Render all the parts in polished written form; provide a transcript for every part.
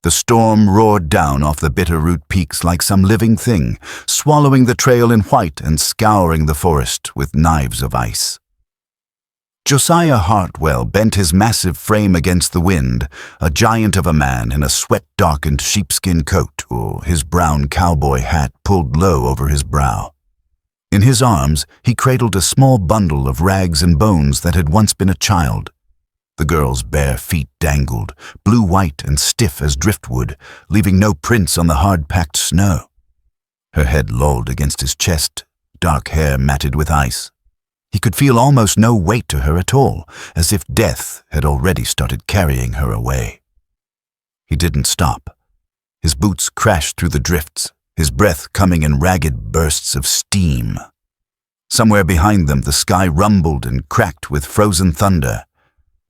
The storm roared down off the Bitterroot Peaks like some living thing, swallowing the trail in white and scouring the forest with knives of ice. Josiah Hartwell bent his massive frame against the wind, a giant of a man in a sweat-darkened sheepskin coat, or his brown cowboy hat pulled low over his brow. In his arms, he cradled a small bundle of rags and bones that had once been a child. The girl's bare feet dangled, blue-white and stiff as driftwood, leaving no prints on the hard-packed snow. Her head lolled against his chest, dark hair matted with ice. He could feel almost no weight to her at all, as if death had already started carrying her away. He didn't stop. His boots crashed through the drifts, his breath coming in ragged bursts of steam. Somewhere behind them, the sky rumbled and cracked with frozen thunder.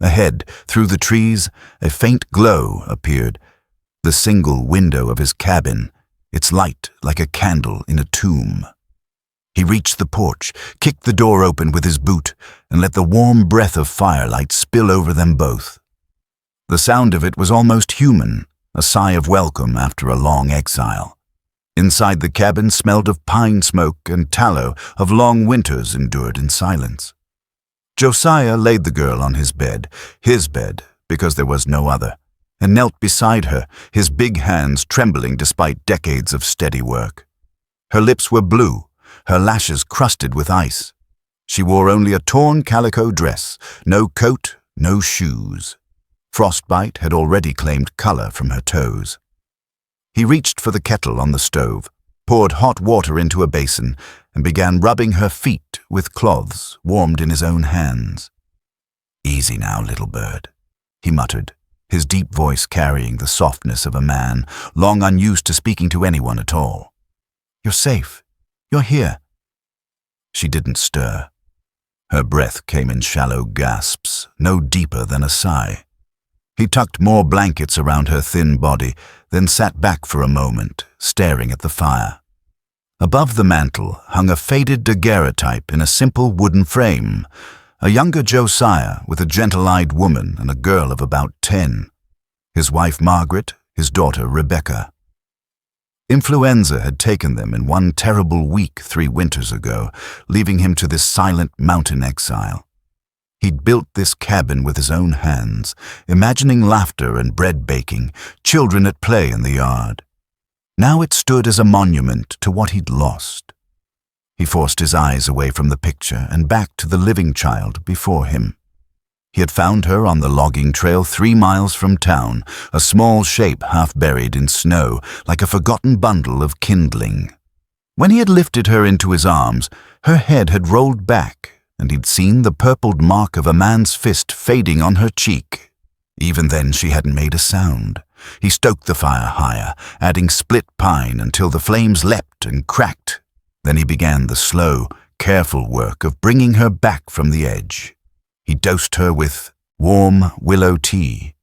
Ahead, through the trees, a faint glow appeared. The single window of his cabin, its light like a candle in a tomb. He reached the porch, kicked the door open with his boot, and let the warm breath of firelight spill over them both. The sound of it was almost human, a sigh of welcome after a long exile. Inside the cabin smelled of pine smoke and tallow of long winters endured in silence. Josiah laid the girl on his bed because there was no other, and knelt beside her, his big hands trembling despite decades of steady work. Her lips were blue, her lashes crusted with ice. She wore only a torn calico dress, no coat, no shoes. Frostbite had already claimed color from her toes. He reached for the kettle on the stove, poured hot water into a basin, and began rubbing her feet with cloths warmed in his own hands. "Easy now, little bird," he muttered, his deep voice carrying the softness of a man, long unused to speaking to anyone at all. "You're safe. You're here." She didn't stir. Her breath came in shallow gasps, no deeper than a sigh. He tucked more blankets around her thin body, then sat back for a moment, staring at the fire. Above the mantel hung a faded daguerreotype in a simple wooden frame, a younger Josiah with a gentle-eyed woman and a girl of about 10. His wife Margaret, his daughter Rebecca. Influenza had taken them in one terrible week 3 winters ago, leaving him to this silent mountain exile. He'd built this cabin with his own hands, imagining laughter and bread baking, children at play in the yard. Now it stood as a monument to what he'd lost. He forced his eyes away from the picture and back to the living child before him. He had found her on the logging trail 3 miles from town, a small shape half buried in snow, like a forgotten bundle of kindling. When he had lifted her into his arms, her head had rolled back, and he'd seen the purpled mark of a man's fist fading on her cheek. Even then she hadn't made a sound. He stoked the fire higher, adding split pine until the flames leapt and cracked. Then he began the slow, careful work of bringing her back from the edge. He dosed her with warm willow tea,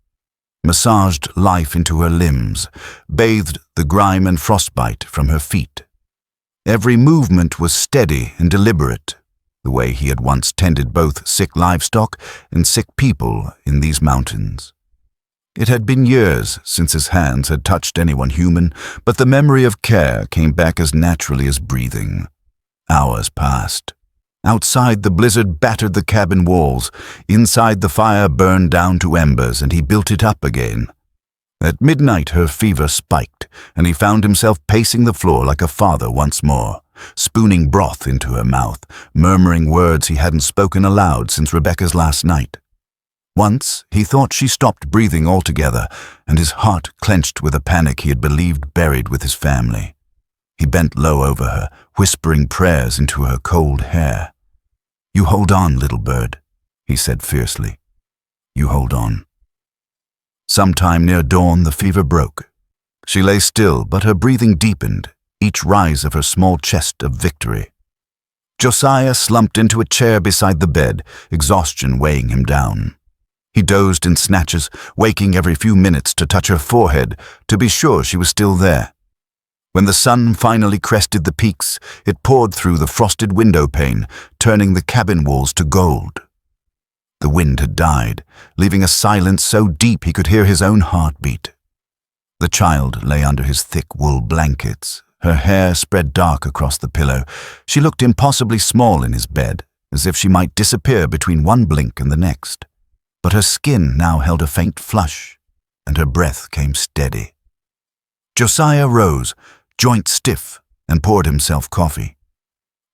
massaged life into her limbs, bathed the grime and frostbite from her feet. Every movement was steady and deliberate, the way he had once tended both sick livestock and sick people in these mountains. It had been years since his hands had touched anyone human, but the memory of care came back as naturally as breathing. Hours passed. Outside, the blizzard battered the cabin walls. Inside, the fire burned down to embers, and he built it up again. At midnight, her fever spiked, and he found himself pacing the floor like a father once more, spooning broth into her mouth, murmuring words he hadn't spoken aloud since Rebecca's last night. Once, he thought she stopped breathing altogether, and his heart clenched with a panic he had believed buried with his family. He bent low over her, whispering prayers into her cold hair. "You hold on, little bird," he said fiercely. "You hold on." Sometime near dawn, the fever broke. She lay still, but her breathing deepened, each rise of her small chest of victory. Josiah slumped into a chair beside the bed, exhaustion weighing him down. He dozed in snatches, waking every few minutes to touch her forehead to be sure she was still there. When the sun finally crested the peaks, it poured through the frosted window pane, turning the cabin walls to gold. The wind had died, leaving a silence so deep he could hear his own heartbeat. The child lay under his thick wool blankets, her hair spread dark across the pillow. She looked impossibly small in his bed, as if she might disappear between one blink and the next. But her skin now held a faint flush, and her breath came steady. Josiah rose, joint stiff, and poured himself coffee.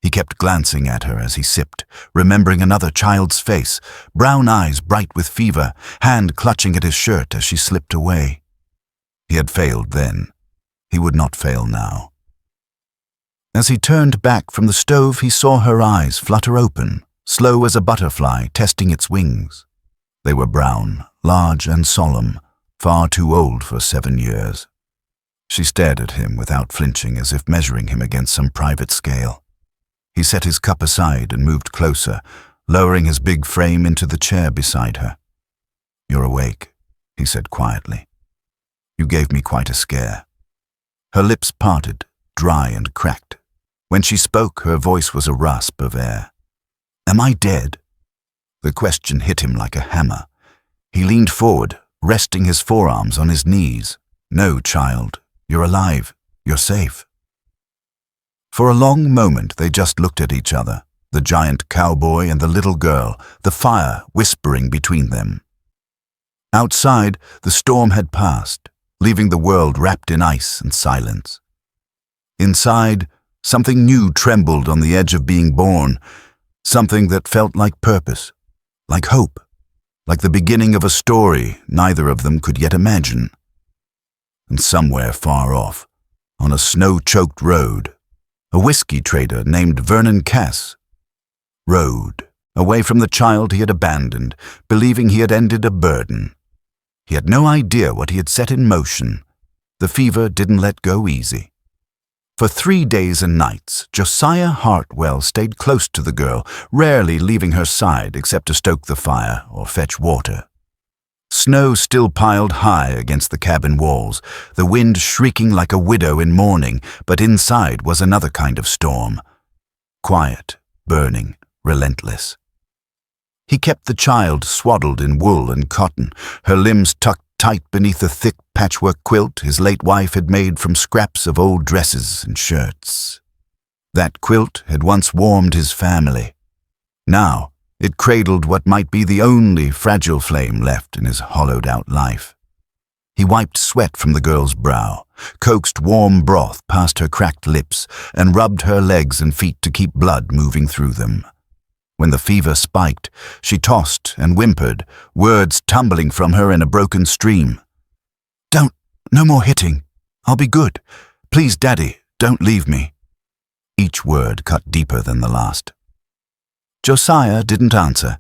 He kept glancing at her as he sipped, remembering another child's face, brown eyes bright with fever, hand clutching at his shirt as she slipped away. He had failed then. He would not fail now. As he turned back from the stove, he saw her eyes flutter open, slow as a butterfly testing its wings. They were brown, large and solemn, far too old for 7 years. She stared at him without flinching, as if measuring him against some private scale. He set his cup aside and moved closer, lowering his big frame into the chair beside her. "You're awake," he said quietly. "You gave me quite a scare." Her lips parted, dry and cracked. When she spoke, her voice was a rasp of air. "Am I dead?" The question hit him like a hammer. He leaned forward, resting his forearms on his knees. "No, child. You're alive. You're safe." For a long moment they just looked at each other, the giant cowboy and the little girl, the fire whispering between them. Outside, the storm had passed, leaving the world wrapped in ice and silence. Inside, something new trembled on the edge of being born, something that felt like purpose, like hope, like the beginning of a story neither of them could yet imagine. And somewhere far off, on a snow-choked road, a whiskey trader named Vernon Cass rode, away from the child he had abandoned, believing he had ended a burden. He had no idea what he had set in motion. The fever didn't let go easy. For 3 days and nights, Josiah Hartwell stayed close to the girl, rarely leaving her side except to stoke the fire or fetch water. Snow still piled high against the cabin walls, the wind shrieking like a widow in mourning, but inside was another kind of storm. Quiet, burning, relentless. He kept the child swaddled in wool and cotton, her limbs tucked tight beneath the thick patchwork quilt his late wife had made from scraps of old dresses and shirts. That quilt had once warmed his family. Now, it cradled what might be the only fragile flame left in his hollowed-out life. He wiped sweat from the girl's brow, coaxed warm broth past her cracked lips, and rubbed her legs and feet to keep blood moving through them. When the fever spiked, she tossed and whimpered, words tumbling from her in a broken stream. "Don't, no more hitting. I'll be good. Please, Daddy, don't leave me." Each word cut deeper than the last. Josiah didn't answer.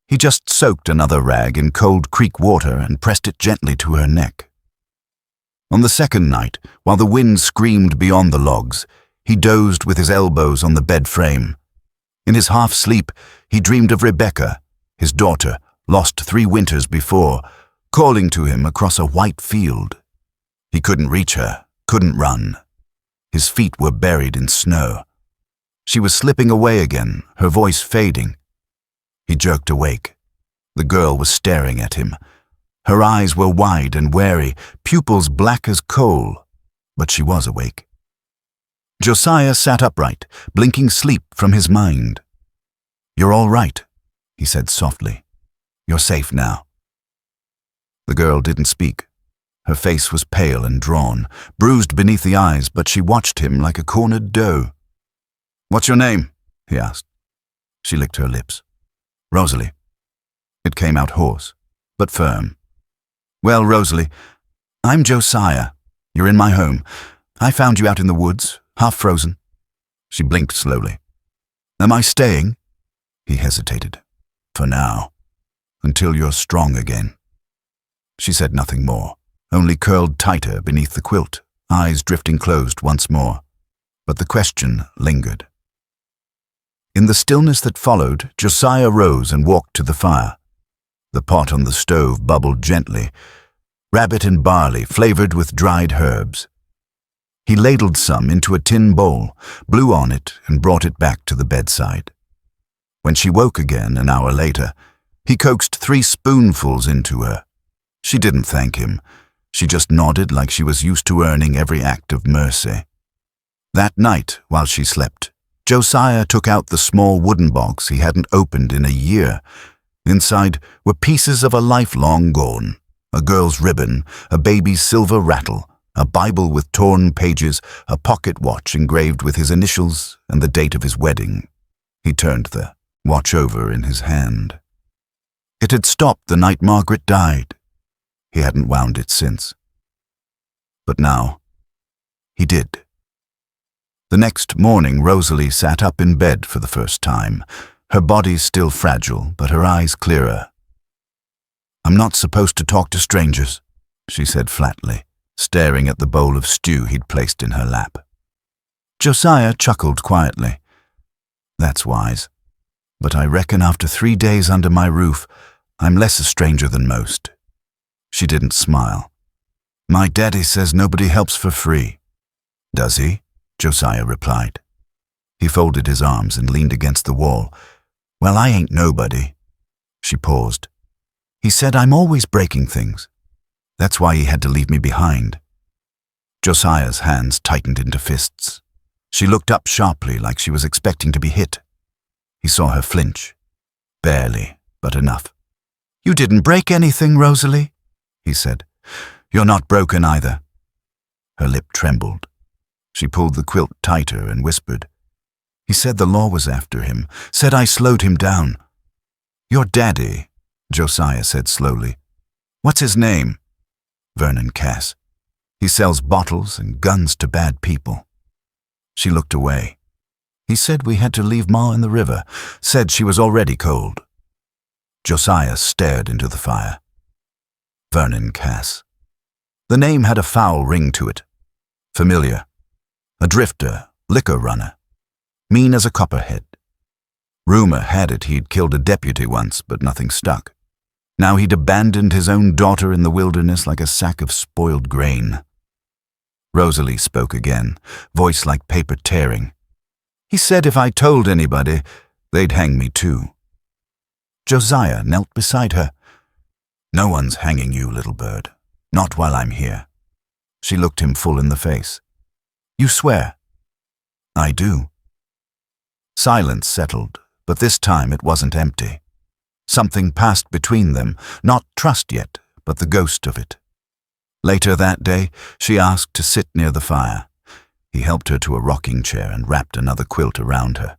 He just soaked another rag in cold creek water and pressed it gently to her neck. On the second night, while the wind screamed beyond the logs, he dozed with his elbows on the bed frame. In his half-sleep, he dreamed of Rebecca, his daughter, lost 3 winters before, calling to him across a white field. He couldn't reach her, couldn't run. His feet were buried in snow. She was slipping away again, her voice fading. He jerked awake. The girl was staring at him. Her eyes were wide and wary, pupils black as coal, but she was awake. Josiah sat upright, blinking sleep from his mind. "You're all right," he said softly. "You're safe now." The girl didn't speak. Her face was pale and drawn, bruised beneath the eyes, but she watched him like a cornered doe. "What's your name?" he asked. She licked her lips. "Rosalie." It came out hoarse, but firm. "Well, Rosalie, I'm Josiah. You're in my home. I found you out in the woods, half frozen." She blinked slowly. "Am I staying?" He hesitated. "For now. Until you're strong again." She said nothing more, only curled tighter beneath the quilt, eyes drifting closed once more. But the question lingered. In the stillness that followed, Josiah rose and walked to the fire. The pot on the stove bubbled gently, rabbit and barley flavored with dried herbs. He ladled some into a tin bowl, blew on it, and brought it back to the bedside. When she woke again an hour later, he coaxed 3 spoonfuls into her. She didn't thank him. She just nodded like she was used to earning every act of mercy. That night, while she slept, Josiah took out the small wooden box he hadn't opened in a year. Inside were pieces of a life long gone: a girl's ribbon, a baby's silver rattle, a Bible with torn pages, a pocket watch engraved with his initials and the date of his wedding. He turned the watch over in his hand. It had stopped the night Margaret died. He hadn't wound it since. But now, he did. The next morning, Rosalie sat up in bed for the first time, her body still fragile, but her eyes clearer. "I'm not supposed to talk to strangers," she said flatly, staring at the bowl of stew he'd placed in her lap. Josiah chuckled quietly. "That's wise. But I reckon after 3 days under my roof, I'm less a stranger than most." She didn't smile. "My daddy says nobody helps for free." "Does he?" Josiah replied. He folded his arms and leaned against the wall. "Well, I ain't nobody." She paused. "He said I'm always breaking things. That's why he had to leave me behind." Josiah's hands tightened into fists. She looked up sharply like she was expecting to be hit. He saw her flinch. Barely, but enough. "You didn't break anything, Rosalie," he said. "You're not broken either." Her lip trembled. She pulled the quilt tighter and whispered, "He said the law was after him, said I slowed him down." "Your daddy," Josiah said slowly. "What's his name?" "Vernon Cass. He sells bottles and guns to bad people." She looked away. "He said we had to leave Ma in the river, said she was already cold." Josiah stared into the fire. Vernon Cass. The name had a foul ring to it. Familiar. A drifter, liquor runner. Mean as a copperhead. Rumor had it he'd killed a deputy once, but nothing stuck. Now he'd abandoned his own daughter in the wilderness like a sack of spoiled grain. Rosalie spoke again, voice like paper tearing. "He said if I told anybody, they'd hang me too." Josiah knelt beside her. "No one's hanging you, little bird. Not while I'm here." She looked him full in the face. "You swear?" "I do." Silence settled, but this time it wasn't empty. Something passed between them, not trust yet, but the ghost of it. Later that day, she asked to sit near the fire. He helped her to a rocking chair and wrapped another quilt around her.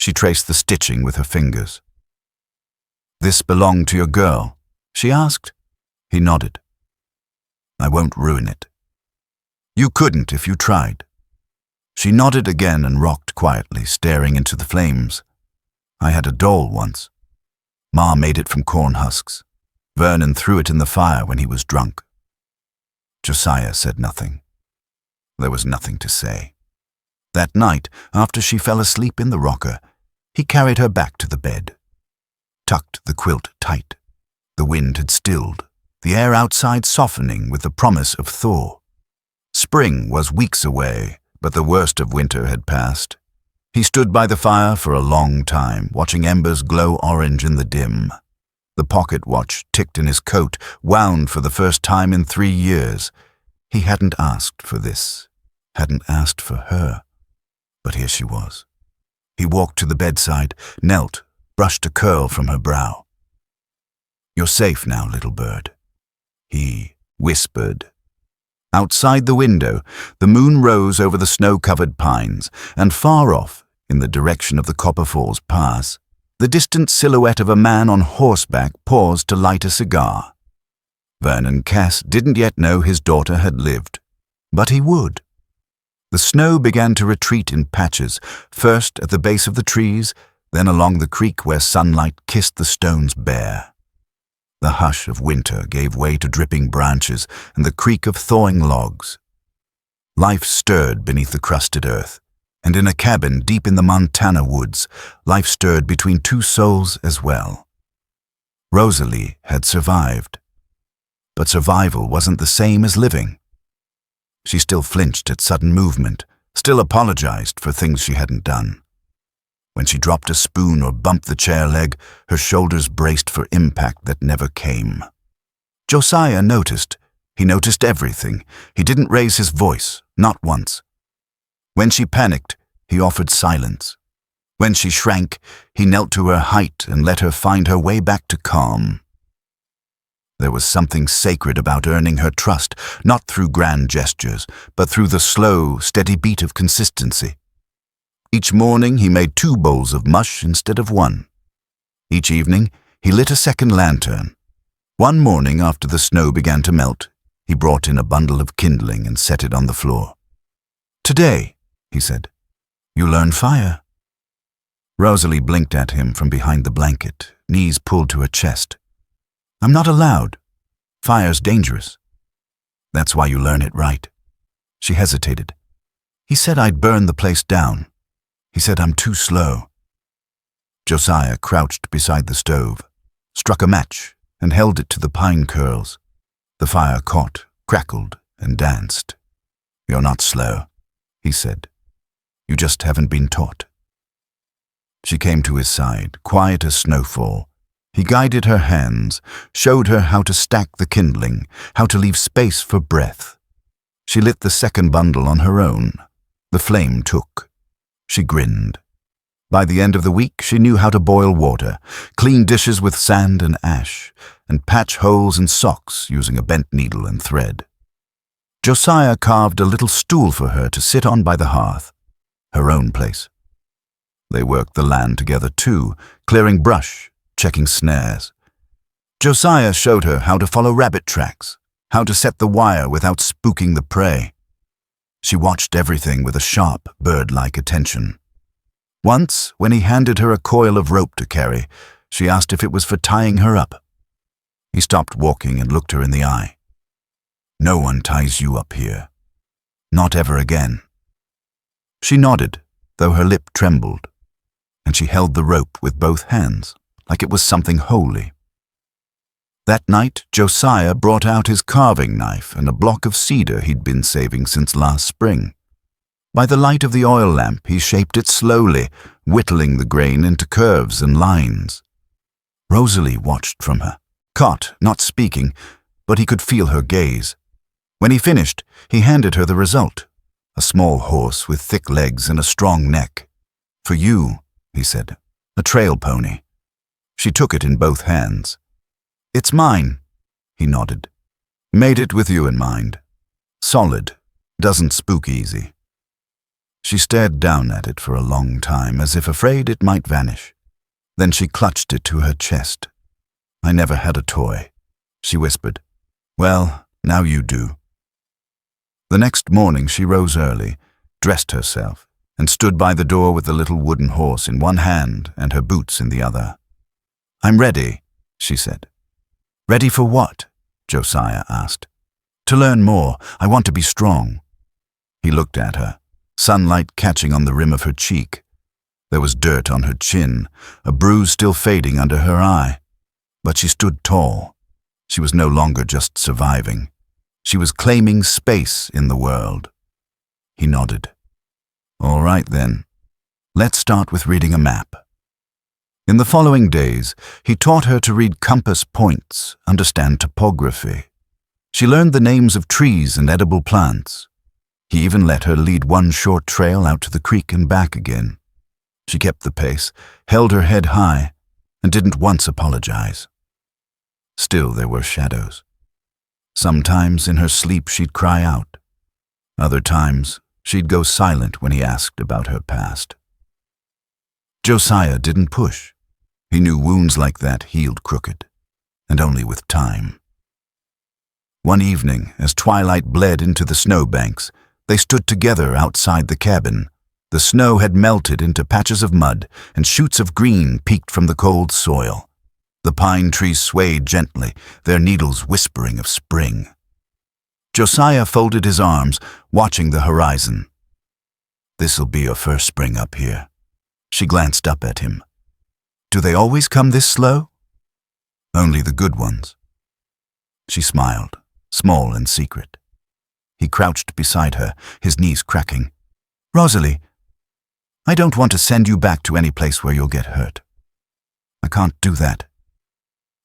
She traced the stitching with her fingers. "This belonged to your girl?" she asked. He nodded. "I won't ruin it." "You couldn't if you tried." She nodded again and rocked quietly, staring into the flames. "I had a doll once. Ma made it from corn husks. Vernon threw it in the fire when he was drunk." Josiah said nothing. There was nothing to say. That night, after she fell asleep in the rocker, he carried her back to the bed. Tucked the quilt tight. The wind had stilled, the air outside softening with the promise of thaw. Spring was weeks away, but the worst of winter had passed. He stood by the fire for a long time, watching embers glow orange in the dim. The pocket watch ticked in his coat, wound for the first time in 3 years. He hadn't asked for this, hadn't asked for her, but here she was. He walked to the bedside, knelt, brushed a curl from her brow. "You're safe now, little bird," he whispered. Outside the window, the moon rose over the snow-covered pines, and far off, in the direction of the Copper Falls Pass, the distant silhouette of a man on horseback paused to light a cigar. Vernon Cass didn't yet know his daughter had lived, but he would. The snow began to retreat in patches, first at the base of the trees, then along the creek where sunlight kissed the stones bare. The hush of winter gave way to dripping branches and the creak of thawing logs. Life stirred beneath the crusted earth, and in a cabin deep in the Montana woods, life stirred between 2 souls as well. Rosalie had survived, but survival wasn't the same as living. She still flinched at sudden movement, still apologized for things she hadn't done. When she dropped a spoon or bumped the chair leg, her shoulders braced for impact that never came. Josiah noticed, He noticed everything. He didn't raise his voice, not once. When she panicked, he offered silence. When she shrank, he knelt to her height and let her find her way back to calm. There was something sacred about earning her trust, not through grand gestures, but through the slow, steady beat of consistency. Each morning he made 2 bowls of mush instead of 1. Each evening he lit a second lantern. One morning after the snow began to melt, he brought in a bundle of kindling and set it on the floor. "Today," he said, "you learn fire." Rosalie blinked at him from behind the blanket, knees pulled to her chest. "I'm not allowed. Fire's dangerous." "That's why you learn it right." She hesitated. "He said I'd burn the place down. He said I'm too slow." Josiah crouched beside the stove, struck a match, and held it to the pine curls. The fire caught, crackled, and danced. "You're not slow," he said. "You just haven't been taught." She came to his side, quiet as snowfall. He guided her hands, showed her how to stack the kindling, how to leave space for breath. She lit the second bundle on her own. The flame took. She grinned. By the end of the week, she knew how to boil water, clean dishes with sand and ash, and patch holes in socks using a bent needle and thread. Josiah carved a little stool for her to sit on by the hearth, her own place. They worked the land together too, clearing brush, checking snares. Josiah showed her how to follow rabbit tracks, how to set the wire without spooking the prey. She watched everything with a sharp, bird-like attention. Once, when he handed her a coil of rope to carry, she asked if it was for tying her up. He stopped walking and looked her in the eye. "No one ties you up here. Not ever again." She nodded, though her lip trembled, and she held the rope with both hands, like it was something holy. That night, Josiah brought out his carving knife and a block of cedar he'd been saving since last spring. By the light of the oil lamp, he shaped it slowly, whittling the grain into curves and lines. Rosalie watched from her, caught, not speaking, but he could feel her gaze. When he finished, he handed her the result, a small horse with thick legs and a strong neck. "For you," he said, "a trail pony." She took it in both hands. "It's mine," he nodded. "Made it with you in mind. Solid, doesn't spook easy." She stared down at it for a long time, as if afraid it might vanish. Then she clutched it to her chest. "I never had a toy," she whispered. "Well, now you do." The next morning she rose early, dressed herself, and stood by the door with the little wooden horse in one hand and her boots in the other. "I'm ready," she said. "Ready for what?" Josiah asked. "To learn more. I want to be strong." He looked at her, sunlight catching on the rim of her cheek. There was dirt on her chin, a bruise still fading under her eye. But she stood tall. She was no longer just surviving. She was claiming space in the world. He nodded. "All right then. Let's start with reading a map." In the following days, he taught her to read compass points, understand topography. She learned the names of trees and edible plants. He even let her lead one short trail out to the creek and back again. She kept the pace, held her head high, and didn't once apologize. Still there were shadows. Sometimes in her sleep she'd cry out. Other times she'd go silent when he asked about her past. Josiah didn't push. He knew wounds like that healed crooked, and only with time. One evening, as twilight bled into the snowbanks, they stood together outside the cabin. The snow had melted into patches of mud, and shoots of green peeked from the cold soil. The pine trees swayed gently, their needles whispering of spring. Josiah folded his arms, watching the horizon. "This'll be your first spring up here." She glanced up at him. "Do they always come this slow?" "Only the good ones." She smiled, small and secret. He crouched beside her, his knees cracking. "Rosalie, I don't want to send you back to any place where you'll get hurt. I can't do that."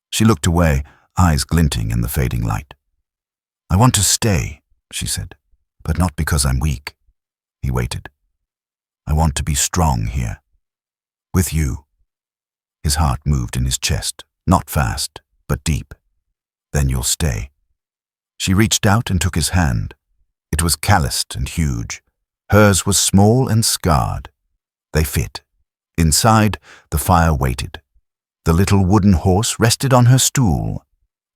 She looked away, eyes glinting in the fading light. "I want to stay," she said, "but not because I'm weak." He waited. "I want to be strong here. With you." His heart moved in his chest, not fast, but deep. "Then you'll stay." She reached out and took his hand. It was calloused and huge. Hers was small and scarred. They fit. Inside, the fire waited. The little wooden horse rested on her stool.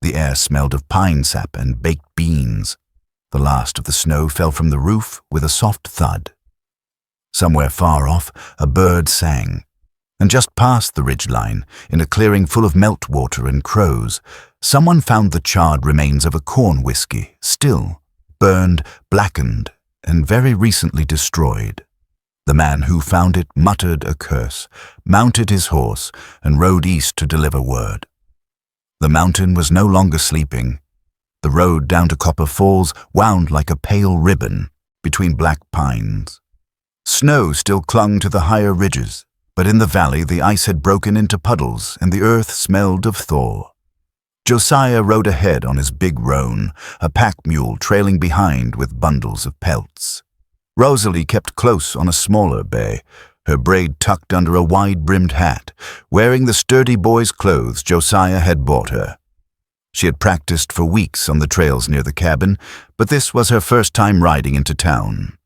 The air smelled of pine sap and baked beans. The last of the snow fell from the roof with a soft thud. Somewhere far off, a bird sang. And just past the ridgeline, in a clearing full of meltwater and crows, someone found the charred remains of a corn whiskey, still, burned, blackened, and very recently destroyed. The man who found it muttered a curse, mounted his horse, and rode east to deliver word. The mountain was no longer sleeping. The road down to Copper Falls wound like a pale ribbon between black pines. Snow still clung to the higher ridges, but in the valley the ice had broken into puddles and the earth smelled of thaw. Josiah rode ahead on his big roan, a pack mule trailing behind with bundles of pelts. Rosalie kept close on a smaller bay, her braid tucked under a wide-brimmed hat, wearing the sturdy boy's clothes Josiah had bought her. She had practiced for weeks on the trails near the cabin, but this was her first time riding into town.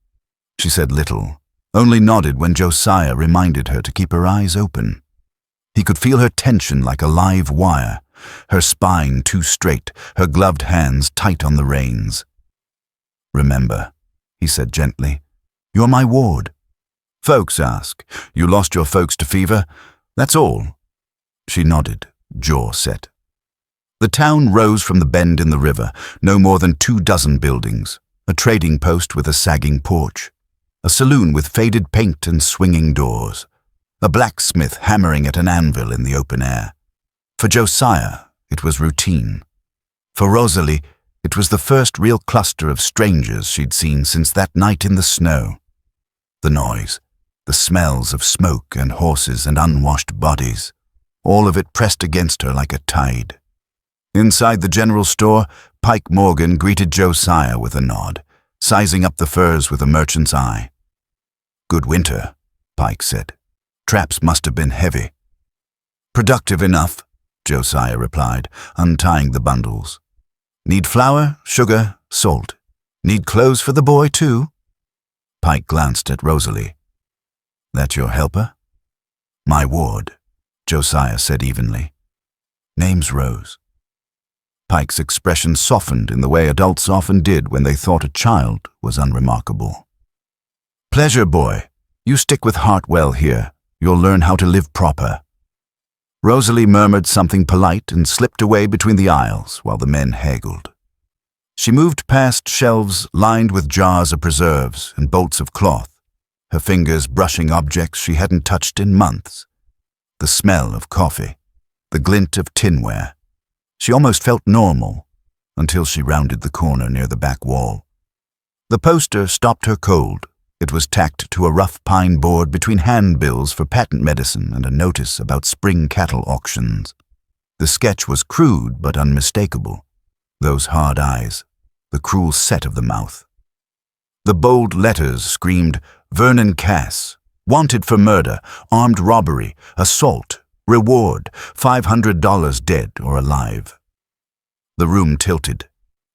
She said little, only nodded when Josiah reminded her to keep her eyes open. He could feel her tension like a live wire, her spine too straight, her gloved hands tight on the reins. "Remember," he said gently, "you're my ward. Folks ask, you lost your folks to fever? That's all." She nodded, jaw set. The town rose from the bend in the river, no more than 24 buildings, a trading post with a sagging porch, a saloon with faded paint and swinging doors, a blacksmith hammering at an anvil in the open air. For Josiah, it was routine. For Rosalie, it was the first real cluster of strangers she'd seen since that night in the snow. The noise, the smells of smoke and horses and unwashed bodies, all of it pressed against her like a tide. Inside the general store, Pike Morgan greeted Josiah with a nod, sizing up the furs with a merchant's eye. "Good winter," Pike said. "Traps must have been heavy." "Productive enough," Josiah replied, untying the bundles. "Need flour, sugar, salt. Need clothes for the boy, too?" Pike glanced at Rosalie. "That your helper?" "My ward," Josiah said evenly. "Name's Rose." Pike's expression softened in the way adults often did when they thought a child was unremarkable. "Pleasure, boy. You stick with Hartwell here. You'll learn how to live proper." Rosalie murmured something polite and slipped away between the aisles while the men haggled. She moved past shelves lined with jars of preserves and bolts of cloth, her fingers brushing objects she hadn't touched in months. The smell of coffee, the glint of tinware. She almost felt normal until she rounded the corner near the back wall. The poster stopped her cold. It was tacked to a rough pine board between handbills for patent medicine and a notice about spring cattle auctions. The sketch was crude but unmistakable. Those hard eyes, the cruel set of the mouth. The bold letters screamed, "Vernon Cass, wanted for murder, armed robbery, assault, reward, $500 dead or alive." The room tilted.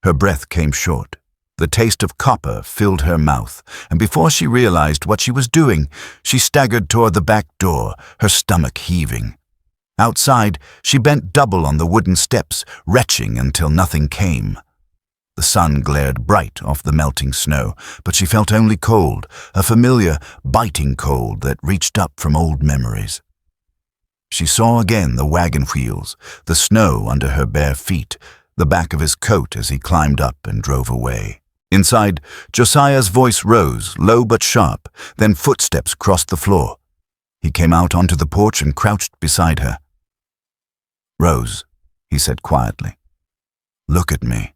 Her breath came short. The taste of copper filled her mouth, and before she realized what she was doing, she staggered toward the back door, her stomach heaving. Outside, she bent double on the wooden steps, retching until nothing came. The sun glared bright off the melting snow, but she felt only cold, a familiar, biting cold that reached up from old memories. She saw again the wagon wheels, the snow under her bare feet, the back of his coat as he climbed up and drove away. Inside, Josiah's voice rose, low but sharp, then footsteps crossed the floor. He came out onto the porch and crouched beside her. "Rose," he said quietly, "look at me."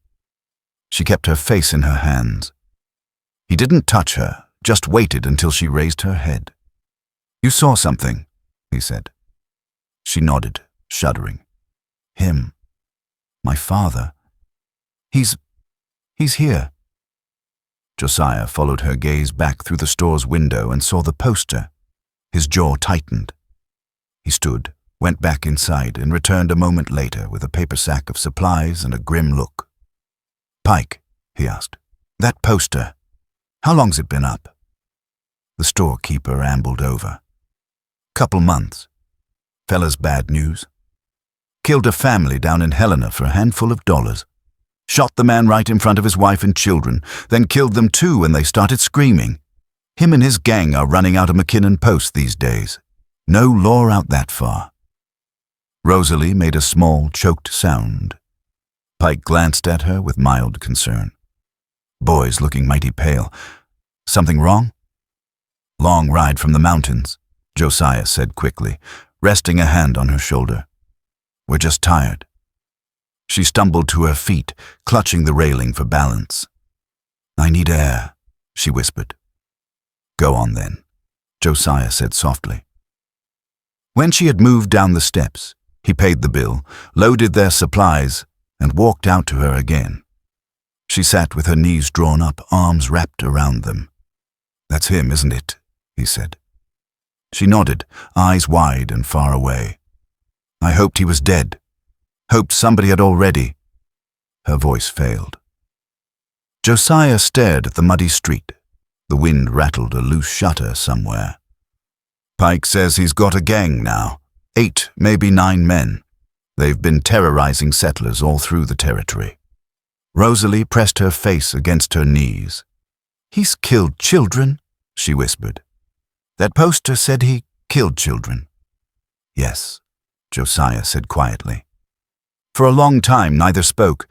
She kept her face in her hands. He didn't touch her, just waited until she raised her head. "You saw something," he said. She nodded, shuddering. "Him. My father. He's..." He's here." Josiah followed her gaze back through the store's window and saw the poster. His jaw tightened. He stood, went back inside, and returned a moment later with a paper sack of supplies and a grim look. "Pike," he asked, "that poster, how long's it been up?" The storekeeper ambled over. "Couple months. Fella's bad news. Killed a family down in Helena for a handful of dollars. Shot the man right in front of his wife and children, then killed them too when they started screaming. Him and his gang are running out of McKinnon Post these days. No law out that far." Rosalie made a small, choked sound. Pike glanced at her with mild concern. "Boy's looking mighty pale. Something wrong?" "Long ride from the mountains," Josiah said quickly, resting a hand on her shoulder. "We're just tired." She stumbled to her feet, clutching the railing for balance. "I need air," she whispered. "Go on then," Josiah said softly. When she had moved down the steps, he paid the bill, loaded their supplies, and walked out to her again. She sat with her knees drawn up, arms wrapped around them. "That's him, isn't it?" he said. She nodded, eyes wide and far away. "I hoped he was dead. Hoped somebody had already." Her voice failed. Josiah stared at the muddy street. The wind rattled a loose shutter somewhere. "Pike says he's got a gang now. 8, maybe 9 men. They've been terrorizing settlers all through the territory." Rosalie pressed her face against her knees. "He's killed children," she whispered. "That poster said he killed children." "Yes," Josiah said quietly. For a long time neither spoke.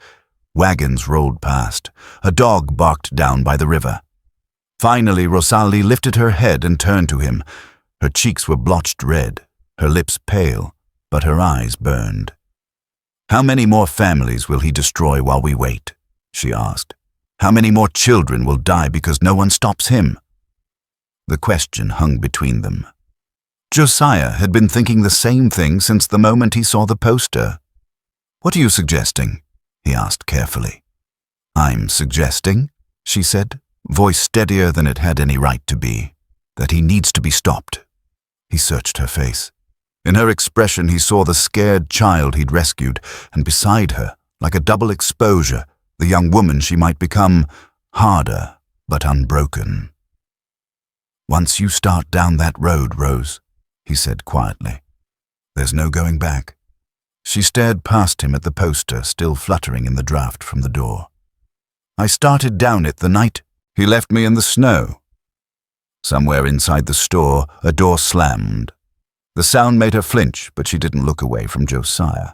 Wagons rolled past. A dog barked down by the river. Finally Rosalie lifted her head and turned to him. Her cheeks were blotched red, her lips pale, but her eyes burned. "How many more families will he destroy while we wait?" she asked. "How many more children will die because no one stops him?" The question hung between them. Josiah had been thinking the same thing since the moment he saw the poster. "What are you suggesting?" he asked carefully. "I'm suggesting," she said, voice steadier than it had any right to be, "that he needs to be stopped." He searched her face. In her expression he saw the scared child he'd rescued, and beside her, like a double exposure, the young woman she might become, harder but unbroken. "Once you start down that road, Rose," he said quietly, "there's no going back." She stared past him at the poster still fluttering in the draft from the door. "I started down it the night he left me in the snow." Somewhere inside the store, a door slammed. The sound made her flinch, but she didn't look away from Josiah.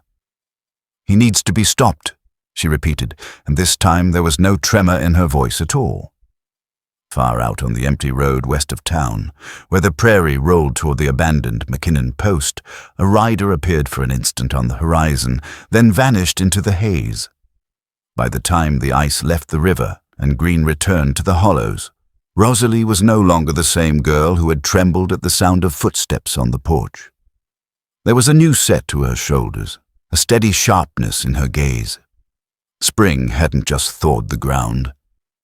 "He needs to be stopped," she repeated, and this time there was no tremor in her voice at all. Far out on the empty road west of town, where the prairie rolled toward the abandoned McKinnon Post, a rider appeared for an instant on the horizon, then vanished into the haze. By the time the ice left the river and Green returned to the hollows, Rosalie was no longer the same girl who had trembled at the sound of footsteps on the porch. There was a new set to her shoulders, a steady sharpness in her gaze. Spring hadn't just thawed the ground.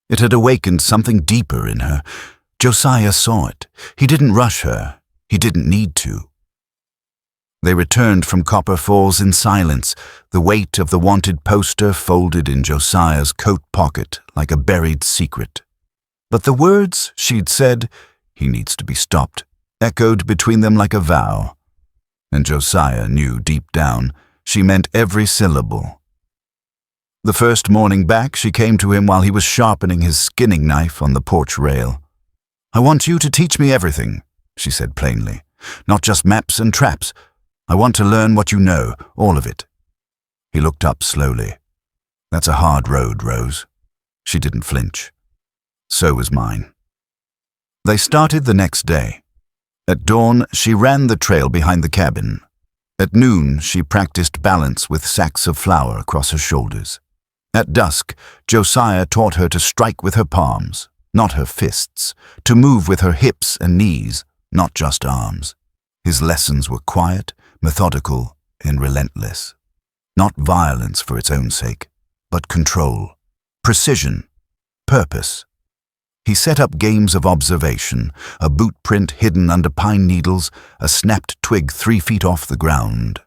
It had awakened something deeper in her. Josiah saw it. He didn't rush her. He didn't need to. They returned from Copper Falls in silence, the weight of the wanted poster folded in Josiah's coat pocket like a buried secret. But the words she'd said, "He needs to be stopped," echoed between them like a vow. And Josiah knew deep down she meant every syllable. The first morning back, she came to him while he was sharpening his skinning knife on the porch rail. "I want you to teach me everything," she said plainly. "Not just maps and traps. I want to learn what you know, all of it." He looked up slowly. "That's a hard road, Rose." She didn't flinch. So was mine. They started the next day. At dawn, she ran the trail behind the cabin. At noon, she practiced balance with sacks of flour across her shoulders. At dusk, Josiah taught her to strike with her palms, not her fists, to move with her hips and knees, not just arms. His lessons were quiet, methodical, and relentless. Not violence for its own sake, but control. precision, purpose. He set up games of observation, a boot print hidden under pine needles, a snapped twig 3 feet off the ground.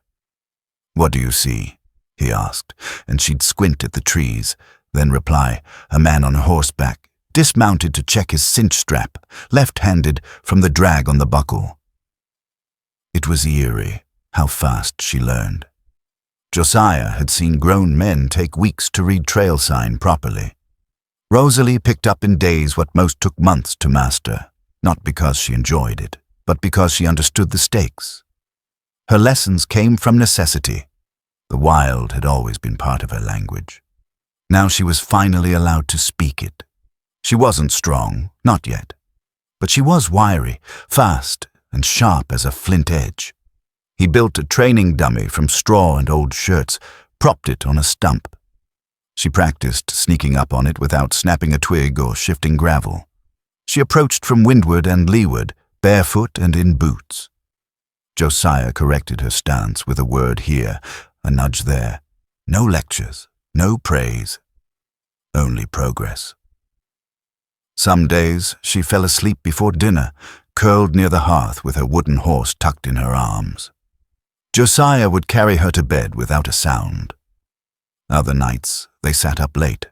"What do you see?" he asked, and she'd squint at the trees, then reply, "A man on horseback, dismounted to check his cinch strap, left-handed from the drag on the buckle." It was eerie how fast she learned. Josiah had seen grown men take weeks to read trail sign properly. Rosalie picked up in days what most took months to master, not because she enjoyed it, but because she understood the stakes. Her lessons came from necessity. The wild had always been part of her language. Now she was finally allowed to speak it. She wasn't strong, not yet, but she was wiry, fast, and sharp as a flint edge. He built a training dummy from straw and old shirts, propped it on a stump. She practiced sneaking up on it without snapping a twig or shifting gravel. She approached from windward and leeward, barefoot and in boots. Josiah corrected her stance with a word here, a nudge there. No lectures, no praise, only progress. Some days she fell asleep before dinner, curled near the hearth with her wooden horse tucked in her arms. Josiah would carry her to bed without a sound. Other nights they sat up late,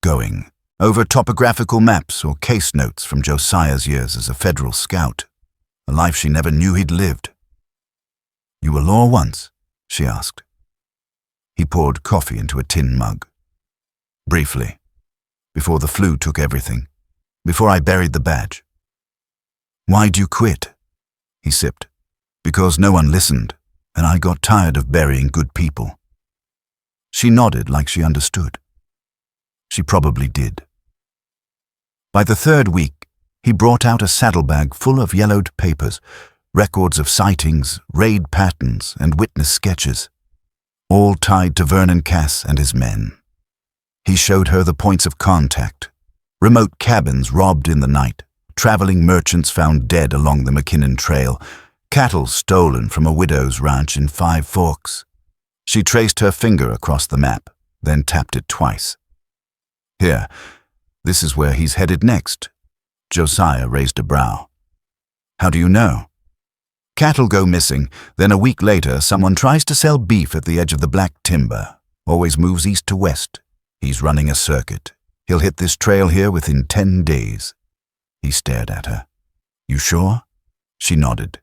going over topographical maps or case notes from Josiah's years as a federal scout, a life she never knew he'd lived. "You were law once?" she asked. He poured coffee into a tin mug. "Briefly, before the flu took everything, before I buried the badge." "Why'd you quit?" He sipped. "Because no one listened, and I got tired of burying good people." She nodded like she understood. She probably did. By the 3rd week, he brought out a saddlebag full of yellowed papers, records of sightings, raid patterns, and witness sketches, all tied to Vernon Cass and his men. He showed her the points of contact, remote cabins robbed in the night, traveling merchants found dead along the McKinnon Trail, cattle stolen from a widow's ranch in 5 Forks. She traced her finger across the map, then tapped it twice. "Here, this is where he's headed next." Josiah raised a brow. "How do you know?" "Cattle go missing, then a week later someone tries to sell beef at the edge of the black timber. Always moves east to west. He's running a circuit. He'll hit this trail here within 10 days. He stared at her. "You sure?" She nodded.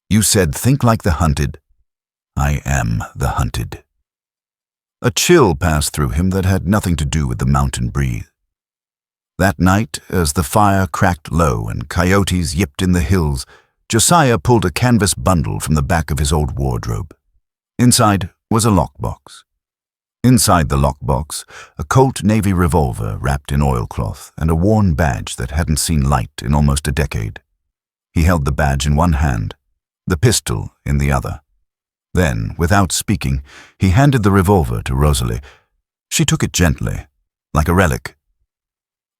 "You said think like the hunted." "I am the hunted." A chill passed through him that had nothing to do with the mountain breeze. That night, as the fire cracked low and coyotes yipped in the hills, Josiah pulled a canvas bundle from the back of his old wardrobe. Inside was a lockbox. Inside the lockbox, a Colt Navy revolver wrapped in oilcloth and a worn badge that hadn't seen light in almost a decade. He held the badge in one hand, the pistol in the other. Then, without speaking, he handed the revolver to Rosalie. She took it gently, like a relic.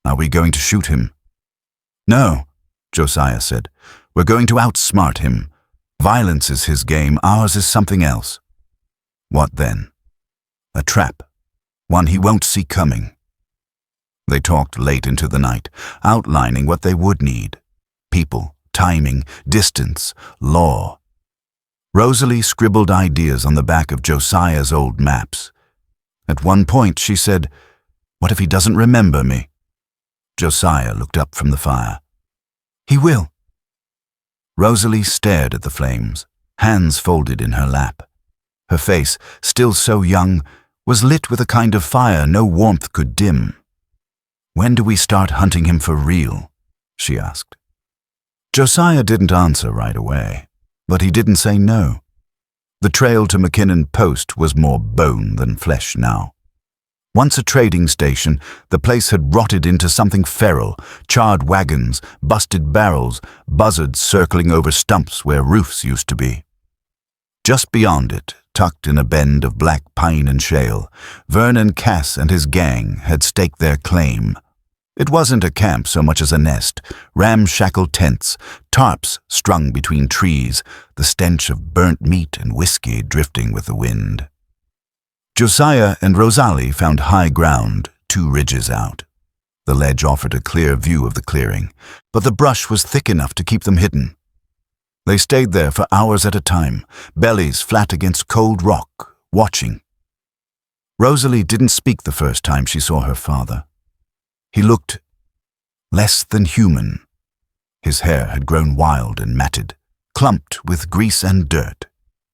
"Are we going to shoot him?" "No," Josiah said. "We're going to outsmart him. Violence is his game, ours is something else." "What then?" "A trap. One he won't see coming." They talked late into the night, outlining what they would need. People, timing, distance, law. Rosalie scribbled ideas on the back of Josiah's old maps. At one point she said, "What if he doesn't remember me?" Josiah looked up from the fire. "He will." Rosalie stared at the flames, hands folded in her lap. Her face, still so young, was lit with a kind of fire no warmth could dim. "When do we start hunting him for real?" she asked. Josiah didn't answer right away, but he didn't say no. The trail to McKinnon Post was more bone than flesh now. Once a trading station, the place had rotted into something feral, charred wagons, busted barrels, buzzards circling over stumps where roofs used to be. Just beyond it, tucked in a bend of black pine and shale, Vernon Cass and his gang had staked their claim. It wasn't a camp so much as a nest, ramshackle tents, tarps strung between trees, the stench of burnt meat and whiskey drifting with the wind. Josiah and Rosalie found high ground 2 ridges out. The ledge offered a clear view of the clearing, but the brush was thick enough to keep them hidden. They stayed there for hours at a time, bellies flat against cold rock, watching. Rosalie didn't speak the first time she saw her father. He looked less than human. His hair had grown wild and matted, clumped with grease and dirt.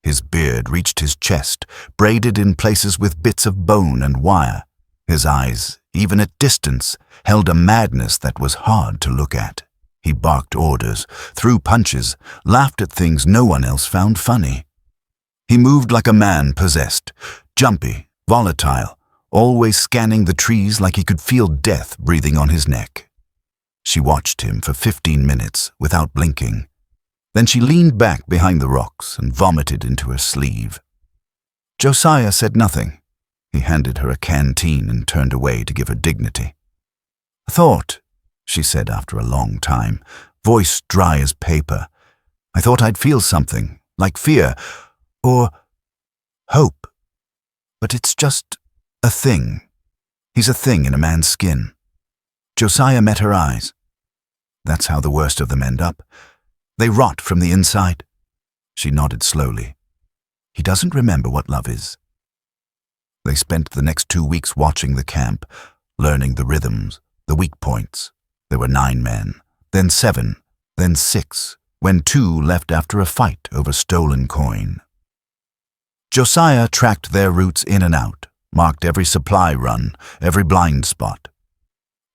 His beard reached his chest, braided in places with bits of bone and wire. His eyes, even at distance, held a madness that was hard to look at. He barked orders, threw punches, laughed at things no one else found funny. He moved like a man possessed, jumpy, volatile, always scanning the trees like he could feel death breathing on his neck. She watched him for 15 minutes without blinking. Then she leaned back behind the rocks and vomited into her sleeve. Josiah said nothing. He handed her a canteen and turned away to give her dignity. "I thought," she said after a long time, voice dry as paper, "I thought I'd feel something, like fear, or hope. But it's just a thing. He's a thing in a man's skin." Josiah met her eyes. "That's how the worst of them end up. They rot from the inside." She nodded slowly. "He doesn't remember what love is." They spent the next 2 weeks watching the camp, learning the rhythms, the weak points. There were 9 men, then 7, then 6, when 2 left after a fight over stolen coin. Josiah tracked their routes in and out, marked every supply run, every blind spot.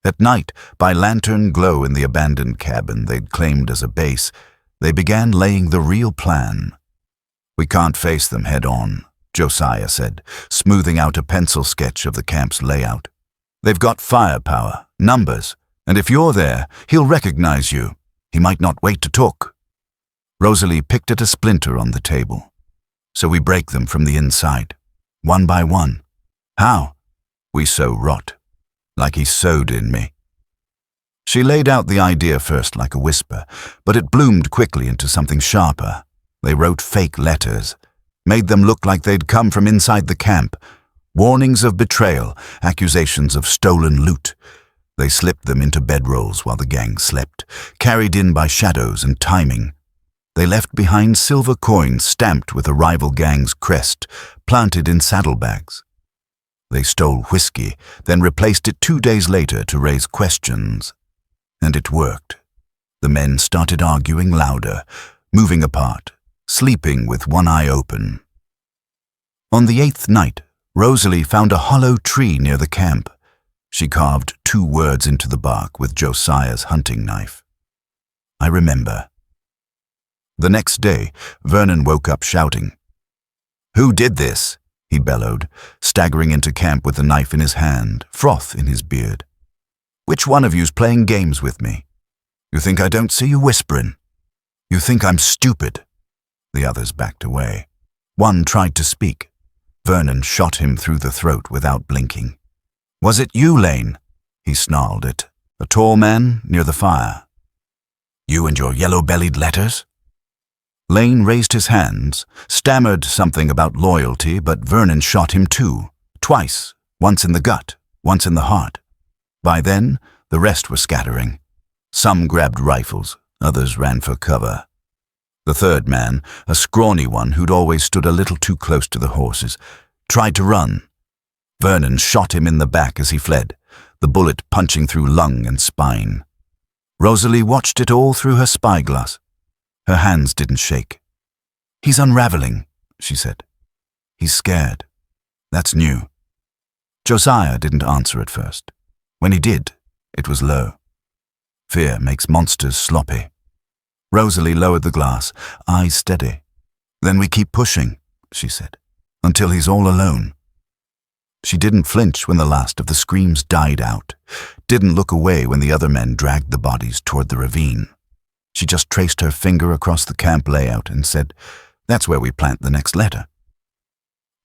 At night, by lantern glow in the abandoned cabin they'd claimed as a base, they began laying the real plan. "We can't face them head on," Josiah said, smoothing out a pencil sketch of the camp's layout. "They've got firepower, numbers, and if you're there, he'll recognize you. He might not wait to talk." Rosalie picked at a splinter on the table. "So we break them from the inside, one by one." "How?" "We sow rot, like he sowed in me." She laid out the idea first like a whisper, but it bloomed quickly into something sharper. They wrote fake letters, made them look like they'd come from inside the camp, warnings of betrayal, accusations of stolen loot. They slipped them into bedrolls while the gang slept, carried in by shadows and timing. They left behind silver coins stamped with a rival gang's crest, planted in saddlebags. They stole whiskey, then replaced it 2 days later to raise questions. And it worked. The men started arguing louder, moving apart, sleeping with one eye open. On the 8th night, Rosalie found a hollow tree near the camp. She carved 2 words into the bark with Josiah's hunting knife. "I remember." The next day, Vernon woke up shouting. "Who did this?" he bellowed, staggering into camp with the knife in his hand, froth in his beard. "Which one of you's playing games with me? You think I don't see you whispering? You think I'm stupid?" The others backed away. One tried to speak. Vernon shot him through the throat without blinking. "Was it you, Lane?" he snarled at a tall man near the fire. "You and your yellow-bellied letters?" Lane raised his hands, stammered something about loyalty, but Vernon shot him too, twice, once in the gut, once in the heart. By then, the rest were scattering. Some grabbed rifles, others ran for cover. The third man, a scrawny one who'd always stood a little too close to the horses, tried to run. Vernon shot him in the back as he fled, the bullet punching through lung and spine. Rosalie watched it all through her spyglass. Her hands didn't shake. "He's unraveling," she said. "He's scared. That's new." Josiah didn't answer at first. When he did, it was low. Fear makes monsters sloppy. Rosalie lowered the glass, eyes steady. "Then we keep pushing," she said, "until he's all alone." She didn't flinch when the last of the screams died out, didn't look away when the other men dragged the bodies toward the ravine. She just traced her finger across the camp layout and said, "That's where we plant the next letter."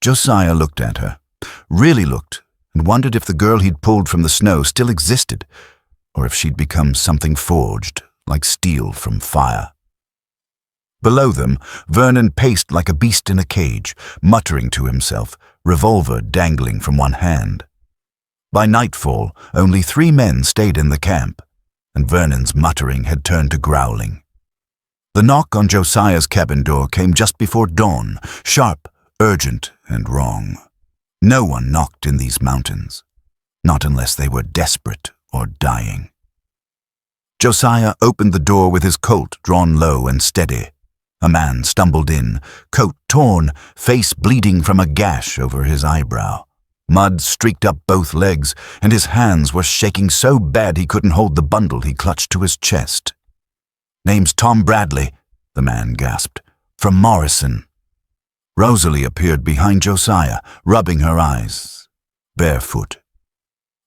Josiah looked at her, really looked, and wondered if the girl he'd pulled from the snow still existed, or if she'd become something forged, like steel from fire. Below them, Vernon paced like a beast in a cage, muttering to himself, revolver dangling from one hand. By nightfall, only 3 men stayed in the camp, and Vernon's muttering had turned to growling. The knock on Josiah's cabin door came just before dawn, sharp, urgent, and wrong. No one knocked in these mountains, not unless they were desperate or dying. Josiah opened the door with his Colt drawn low and steady. A man stumbled in, coat torn, face bleeding from a gash over his eyebrow. Mud streaked up both legs, and his hands were shaking so bad he couldn't hold the bundle he clutched to his chest. "Name's Tom Bradley," the man gasped. "From Morrison." Rosalie appeared behind Josiah, rubbing her eyes, barefoot.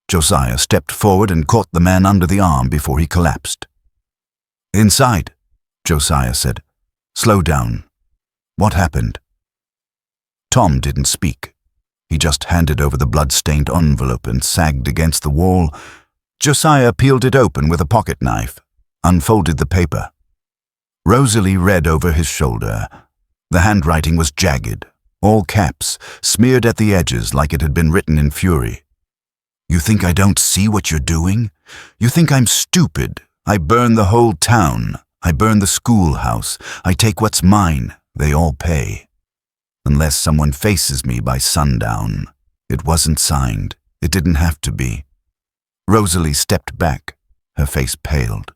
Josiah stepped forward and caught the man under the arm before he collapsed. "Inside," Josiah said. "Slow down. What happened?" Tom didn't speak. He just handed over the blood-stained envelope and sagged against the wall. Josiah peeled it open with a pocket knife, unfolded the paper. Rosalie read over his shoulder. The handwriting was jagged, all caps, smeared at the edges like it had been written in fury. "You think I don't see what you're doing? You think I'm stupid? I burn the whole town. I burn the schoolhouse. I take what's mine. They all pay. Unless someone faces me by sundown. It wasn't signed. It didn't have to be." Rosalie stepped back. Her face paled.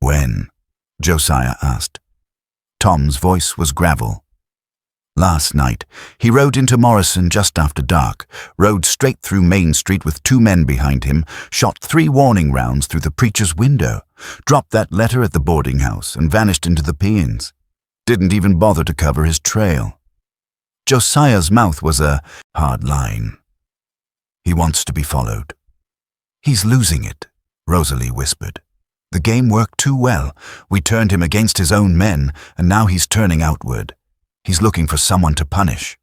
"When?" Josiah asked. Tom's voice was gravel. "Last night. He rode into Morrison just after dark, rode straight through Main Street with 2 men behind him, shot 3 warning rounds through the preacher's window, dropped that letter at the boarding house and vanished into the Peons. Didn't even bother to cover his trail." Josiah's mouth was a hard line. "He wants to be followed." "He's losing it," Rosalie whispered. "The game worked too well. We turned him against his own men, and now he's turning outward. He's looking for someone to punish."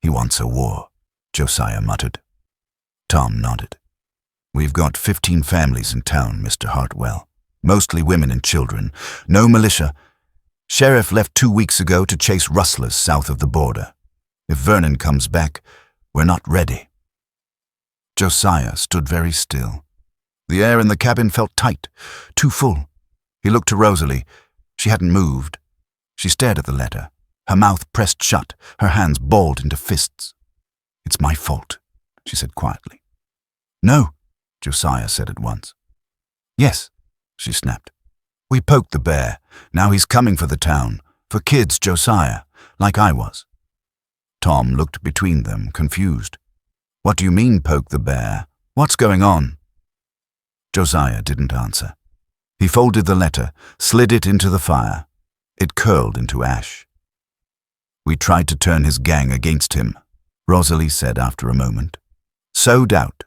"He wants a war," Josiah muttered. Tom nodded. "We've got 15 families in town, Mr. Hartwell. Mostly women and children. No militia. Sheriff left 2 weeks ago to chase rustlers south of the border. If Vernon comes back, we're not ready." Josiah stood very still. The air in the cabin felt tight, too full. He looked to Rosalie. She hadn't moved. She stared at the letter, her mouth pressed shut, her hands balled into fists. "It's my fault," she said quietly. "No," Josiah said at once. "Yes," she snapped. "We poked the bear. Now he's coming for the town. For kids, Josiah, like I was." Tom looked between them, confused. "What do you mean, poke the bear? What's going on?" Josiah didn't answer. He folded the letter, slid it into the fire. It curled into ash. "We tried to turn his gang against him," Rosalie said after a moment. "Sow doubt.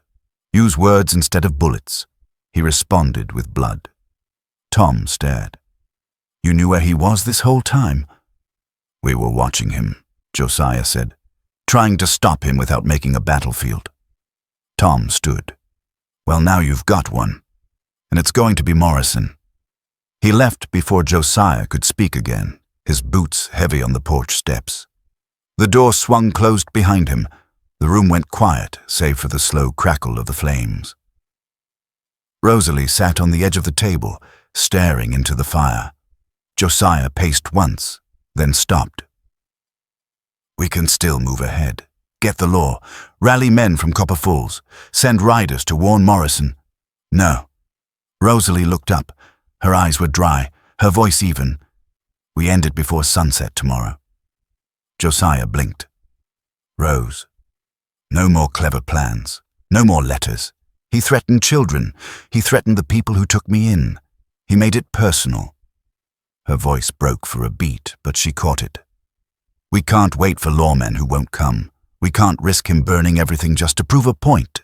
Use words instead of bullets." He responded with blood. Tom stared. "You knew where he was this whole time?" "We were watching him," Josiah said, "trying to stop him without making a battlefield." Tom stood. "Well, now you've got one, and it's going to be Morrison." He left before Josiah could speak again, his boots heavy on the porch steps. The door swung closed behind him. The room went quiet, save for the slow crackle of the flames. Rosalie sat on the edge of the table, staring into the fire. Josiah paced once, then stopped. "We can still move ahead. Get the law. Rally men from Copper Falls. Send riders to warn Morrison." "No." Rosalie looked up. Her eyes were dry, her voice even. "We end it before sunset tomorrow." Josiah blinked. "Rose, no more clever plans. No more letters. He threatened children. He threatened the people who took me in. He made it personal." Her voice broke for a beat, but she caught it. "We can't wait for lawmen who won't come. We can't risk him burning everything just to prove a point."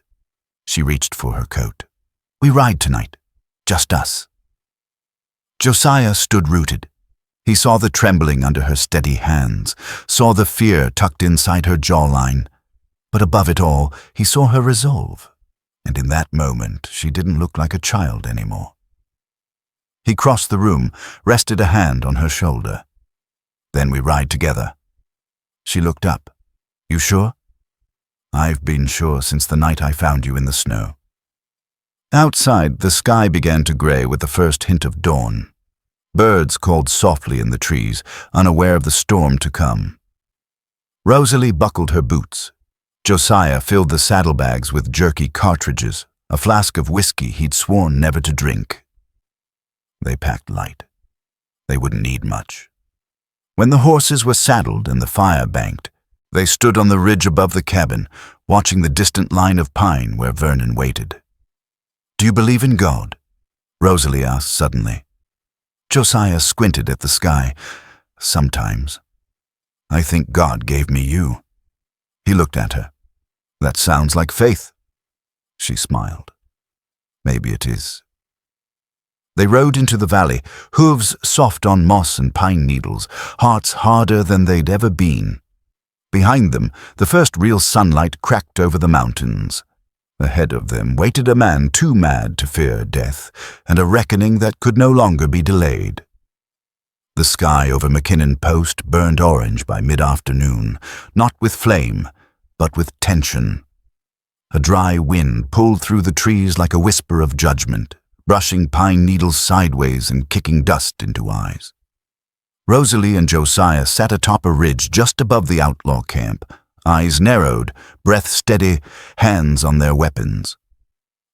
She reached for her coat. "We ride tonight. Just us." Josiah stood rooted. He saw the trembling under her steady hands, saw the fear tucked inside her jawline. But above it all, he saw her resolve. And in that moment, she didn't look like a child anymore. He crossed the room, rested a hand on her shoulder. "Then we ride together." She looked up. "You sure?" I've been sure since the night I found you in the snow." Outside, the sky began to gray with the first hint of dawn. Birds called softly in the trees, unaware of the storm to come. Rosalie buckled her boots. Josiah filled the saddlebags with jerky cartridges, a flask of whiskey he'd sworn never to drink. They packed light. They wouldn't need much. When the horses were saddled and the fire banked, they stood on the ridge above the cabin, watching the distant line of pine where Vernon waited. "Do you believe in God?" Rosalie asked suddenly. Josiah squinted at the sky. "Sometimes. I think God gave me you." He looked at her. "That sounds like faith." She smiled. "Maybe it is." They rode into the valley, hooves soft on moss and pine needles, hearts harder than they'd ever been. Behind them, the first real sunlight cracked over the mountains. Ahead of them waited a man too mad to fear death, and a reckoning that could no longer be delayed. The sky over McKinnon Post burned orange by mid-afternoon, not with flame, but with tension. A dry wind pulled through the trees like a whisper of judgment, brushing pine needles sideways and kicking dust into eyes. Rosalie and Josiah sat atop a ridge just above the outlaw camp, eyes narrowed, breath steady, hands on their weapons.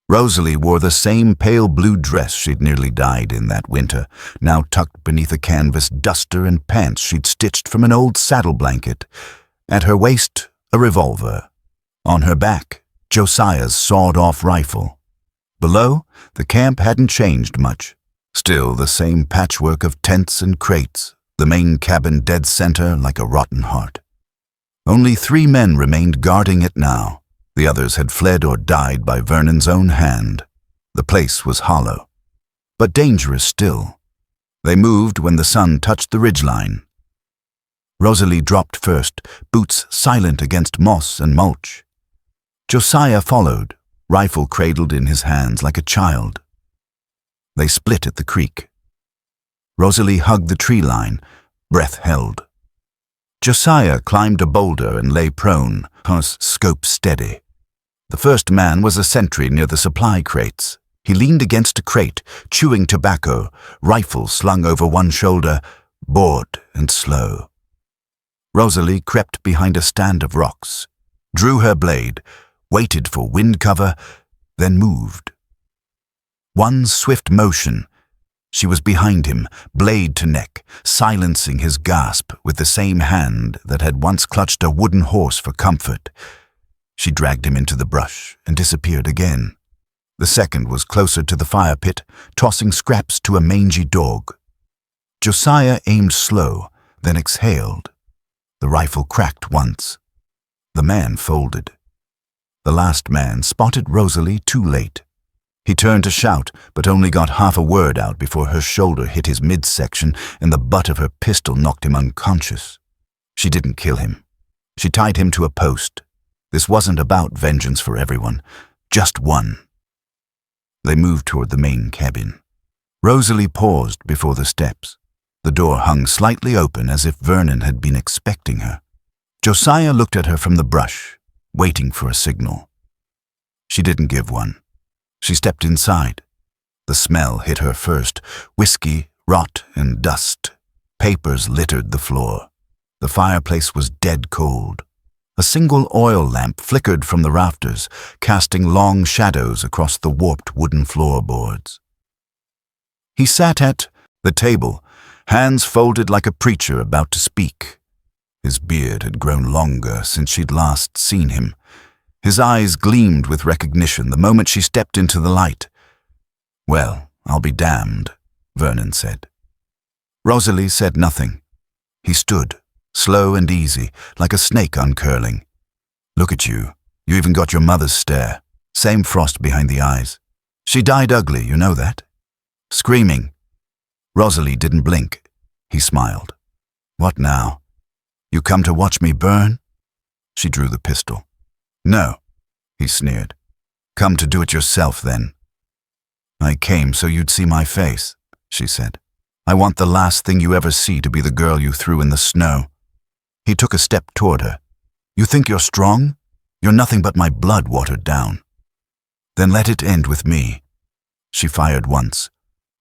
Rosalie wore the same pale blue dress she'd nearly died in that winter, now tucked beneath a canvas duster and pants she'd stitched from an old saddle blanket. At her waist, a revolver. On her back, Josiah's sawed-off rifle. Below, the camp hadn't changed much. Still the same patchwork of tents and crates, the main cabin dead center like a rotten heart. Only 3 men remained guarding it now. The others had fled or died by Vernon's own hand. The place was hollow, but dangerous still. They moved when the sun touched the ridgeline. Rosalie dropped first, boots silent against moss and mulch. Josiah followed, rifle cradled in his hands like a child. They split at the creek. Rosalie hugged the tree line, breath held. Josiah climbed a boulder and lay prone, his scope steady. The first man was a sentry near the supply crates. He leaned against a crate, chewing tobacco, rifle slung over one shoulder, bored and slow. Rosalie crept behind a stand of rocks, drew her blade, waited for wind cover, then moved. One swift motion. She was behind him, blade to neck, silencing his gasp with the same hand that had once clutched a wooden horse for comfort. She dragged him into the brush and disappeared again. The second was closer to the fire pit, tossing scraps to a mangy dog. Josiah aimed slow, then exhaled. The rifle cracked once. The man folded. The last man spotted Rosalie too late. He turned to shout, but only got half a word out before her shoulder hit his midsection and the butt of her pistol knocked him unconscious. She didn't kill him. She tied him to a post. This wasn't about vengeance for everyone, just one. They moved toward the main cabin. Rosalie paused before the steps. The door hung slightly open as if Vernon had been expecting her. Josiah looked at her from the brush, waiting for a signal. She didn't give one. She stepped inside. The smell hit her first, whiskey, rot, and dust. Papers littered the floor. The fireplace was dead cold. A single oil lamp flickered from the rafters, casting long shadows across the warped wooden floorboards. He sat at the table, hands folded like a preacher about to speak. His beard had grown longer since she'd last seen him. His eyes gleamed with recognition the moment she stepped into the light. "Well, I'll be damned," Vernon said. Rosalie said nothing. He stood, slow and easy, like a snake uncurling. "Look at you. You even got your mother's stare. Same frost behind the eyes. She died ugly, you know that? Screaming." Rosalie didn't blink. He smiled. "What now? You come to watch me burn?" She drew the pistol. "No," he sneered. "Come to do it yourself, then." "I came so you'd see my face," she said. "I want the last thing you ever see to be the girl you threw in the snow." He took a step toward her. "You think you're strong?" You're nothing but my blood watered down. Then let it end with me. She fired once.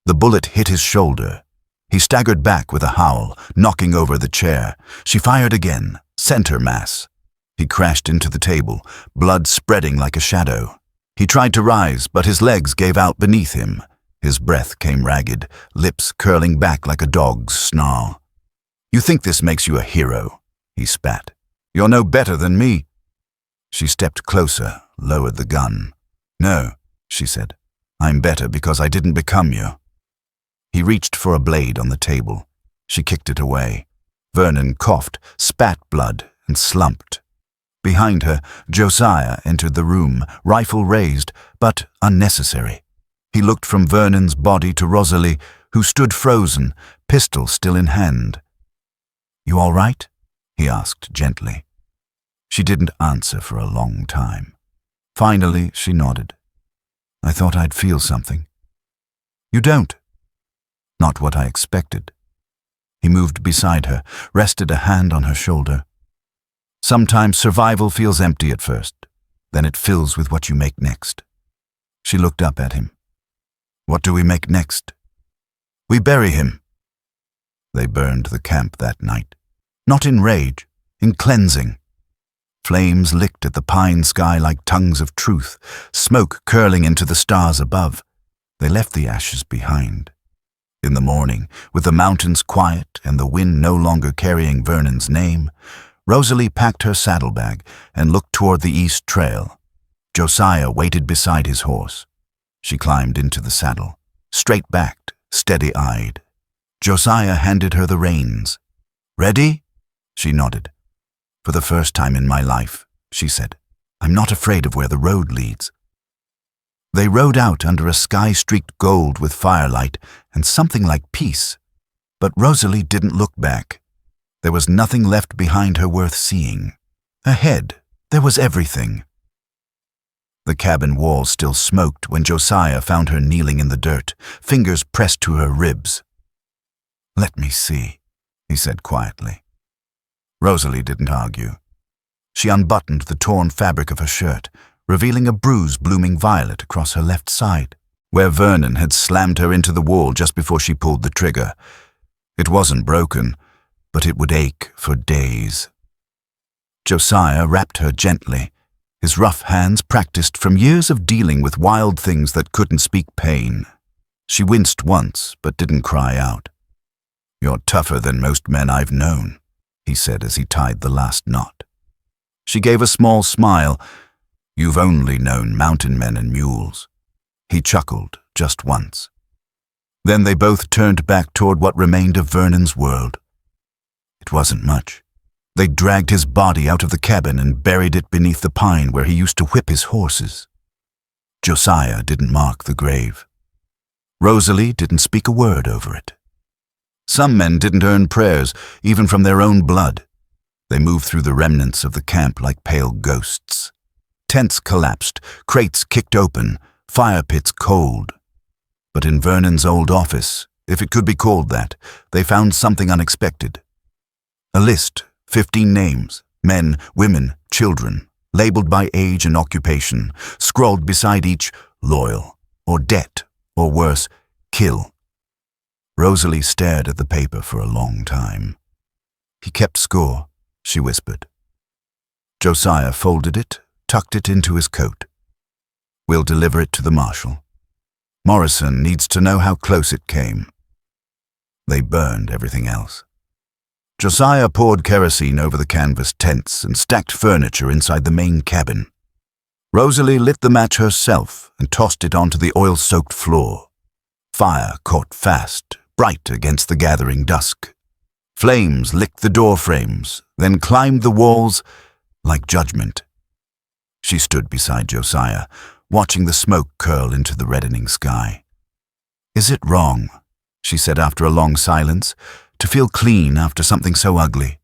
The bullet hit his shoulder. He staggered back with a howl, knocking over the chair. She fired again, center mass. He crashed into the table, blood spreading like a shadow. He tried to rise, but his legs gave out beneath him. His breath came ragged, lips curling back like a dog's snarl. You think this makes you a hero? He spat. You're no better than me. She stepped closer, lowered the gun. No, she said. I'm better because I didn't become you. He reached for a blade on the table. She kicked it away. Vernon coughed, spat blood, and slumped. Behind her, Josiah entered the room, rifle raised, but unnecessary. He looked from Vernon's body to Rosalie, who stood frozen, pistol still in hand. You all right? He asked gently. She didn't answer for a long time. Finally, she nodded. I thought I'd feel something. You don't. Not what I expected. He moved beside her, rested a hand on her shoulder. Sometimes survival feels empty at first, then it fills with what you make next. She looked up at him. What do we make next? We bury him. They burned the camp that night. Not in rage, in cleansing. Flames licked at the pine sky like tongues of truth, smoke curling into the stars above. They left the ashes behind. In the morning, with the mountains quiet and the wind no longer carrying Vernon's name, Rosalie packed her saddlebag and looked toward the east trail. Josiah waited beside his horse. She climbed into the saddle, straight-backed, steady-eyed. Josiah handed her the reins. Ready? She nodded. For the first time in my life, she said, I'm not afraid of where the road leads. They rode out under a sky-streaked gold with firelight and something like peace. But Rosalie didn't look back. There was nothing left behind her worth seeing. Ahead, there was everything. The cabin walls still smoked when Josiah found her kneeling in the dirt, fingers pressed to her ribs. Let me see, he said quietly. Rosalie didn't argue. She unbuttoned the torn fabric of her shirt, revealing a bruise blooming violet across her left side, where Vernon had slammed her into the wall just before she pulled the trigger. It wasn't broken, but it would ache for days. Josiah wrapped her gently, his rough hands practiced from years of dealing with wild things that couldn't speak pain. She winced once, but didn't cry out. You're tougher than most men I've known, he said as he tied the last knot. She gave a small smile. You've only known mountain men and mules. He chuckled just once. Then they both turned back toward what remained of Vernon's world. It wasn't much. They dragged his body out of the cabin and buried it beneath the pine where he used to whip his horses. Josiah didn't mark the grave. Rosalie didn't speak a word over it. Some men didn't earn prayers, even from their own blood. They moved through the remnants of the camp like pale ghosts. Tents collapsed, crates kicked open, fire pits cold. But in Vernon's old office, if it could be called that, they found something unexpected. A list, 15 names, men, women, children, labeled by age and occupation, scrawled beside each, loyal, or debt, or worse, kill. Rosalie stared at the paper for a long time. He kept score, she whispered. Josiah folded it, tucked it into his coat. We'll deliver it to the marshal. Morrison needs to know how close it came. They burned everything else. Josiah poured kerosene over the canvas tents and stacked furniture inside the main cabin. Rosalie lit the match herself and tossed it onto the oil-soaked floor. Fire caught fast, bright against the gathering dusk. Flames licked the door frames, then climbed the walls like judgment. She stood beside Josiah, watching the smoke curl into the reddening sky. Is it wrong, she said after a long silence, to feel clean after something so ugly?